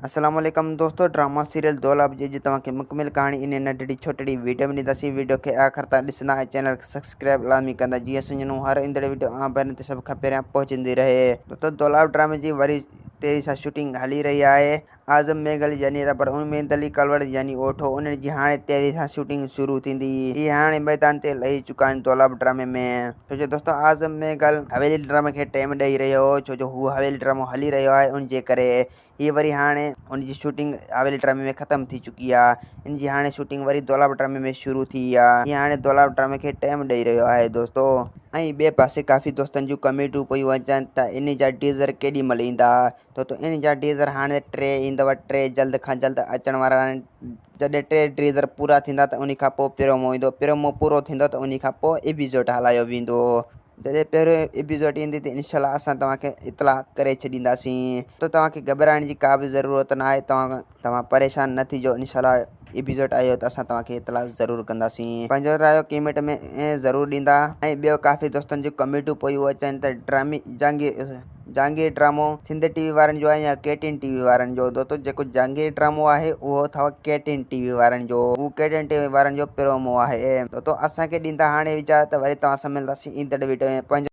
अस्सलाम वालेकुम दोस्तों, ड्रामा सीरियल दौलाब जी तव्हांखे मुकमिल कहानी इन नंढड़ी छोटड़ी वीडियो में ॾींदासीं। वीडियो के आख़िर तक ॾिसंदा ऐं चैनल खे सब्सक्राइब लाज़मी कंदा जीअं सुञनूं हर ईंदड़ वीडियो पहिरियों ते सभ खां पहिरियां पहुचंदी रहे। दोस्तों, दौलाब ड्रामे जी वरी तेज़ी सां शूटिंग हली रही आहे। आज़म मेघल यानी रबर उम्मीद अली कलवड़ यानी ओठो उन जी हाणे तेज़ी सां शूटिंग शुरू थींदी। ये हाणे मैदान ते लही चुका आहिनि दौलाब ड्रामे में। छो दोस्तों, आज़म मेघल हवेली ड्रामे खे टाइम ॾेई रहियो हो, छो जो हू हवेली ड्रामो हली रहियो आहे। उन जे करे ये वरी हाणे उन जी शूटिंग हवेली ड्रामे में ख़त्म थी चुकी आहे। इन जी हाणे शूटिंग वरी दौलाब ड्रामे में शुरू थी आहे। ये हाणे दौलाब ड्रामे खे टाइम ॾेई रहियो आहे दोस्तों। ऐं ॿिए पासे काफ़ी दोस्तनि जूं कमेंटूं पियूं अचनि त इन जा टीज़र केॾी महिल ईंदा। तो इन जा टीज़र हाणे 3 ईंदव, 3 जल्द खां जल्द अचण वारा आहिनि। जॾहिं 3 टीज़र पूरा थींदा त उन खां पोइ प्रोमो ईंदो। प्रोमो पूरो थींदो त उन खां पोइ एपिसोड हलायो वेंदो। जॾहिं पहिरियों एपिसोड ईंदी त इनशाला असां तव्हांखे इतला करे छॾींदासीं। तो तव्हांखे घबराइण जी का बि ज़रूरत न आहे। तव्हां परेशान न थिजो। इनशाला एपिसोड आयो त असां तव्हांखे इतला ज़रूरु कंदासीं। पंहिंजो रायो कमेंट में ज़रूरु ॾींदा। ऐं ॿियो काफ़ी दोस्तनि जूं कमेंटूं पियूं अचनि त जहांगीर ड्रामो सिंध टीवी वारनि जो आहे या KTN टीवी वारनि जो। दोस्तों, जेको जहांगीर ड्रामो आहे उहो अथव KTN टीवी वारनि जो। उहो KTN टीवी वारनि जो प्रोमो आहे। तो असांखे ॾींदा हाणे वीचार त वरी तव्हां सां मिलंदासीं ईंदड़ वीडियो में।